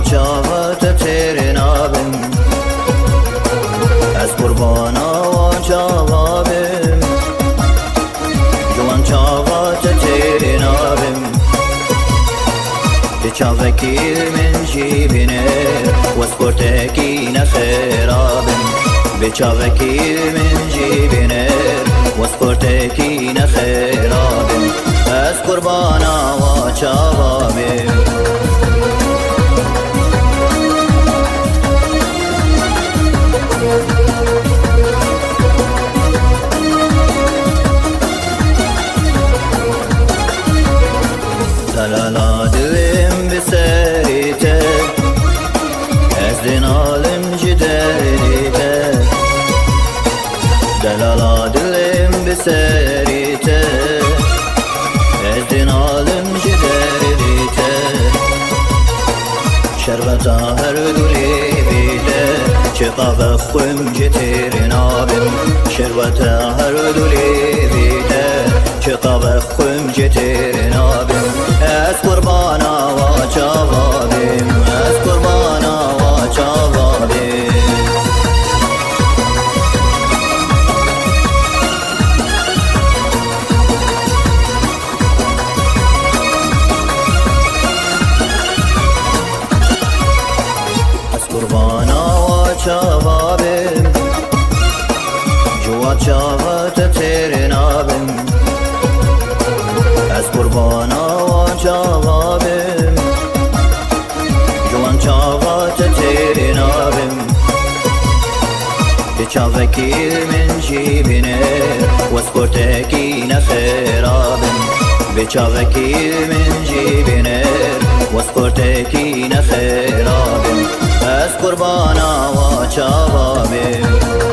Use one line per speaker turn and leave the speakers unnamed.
چاوت تیر نابم از قربانا و جوابم جوان چاوت تیر نابم بچاوکی من جیبینه و سپورتکی نخرابم بچاوکی من جیبینه و سپورتکی نخرابم از قربانا و جوابم دلالا دلم بسریته از دنالم جدریته دلالا دلم بسریته از دنالم جدریته شربتا هر دولی بیده چقا خویم جتیر نابم شربتا هر دولی بیده چقا خویم جتیر نابم از قربانا و جوابم از قربانا و جوابم از قربانا و جوابم جوا جوات تیر نابم از قربانا و جوابم جوان چاوات تیر نابم بچاوکی من جیبینه و سپورتکی نخرابم بچاوکی من جیبینه و سپورتکی نخرابم از قربانا و جوابم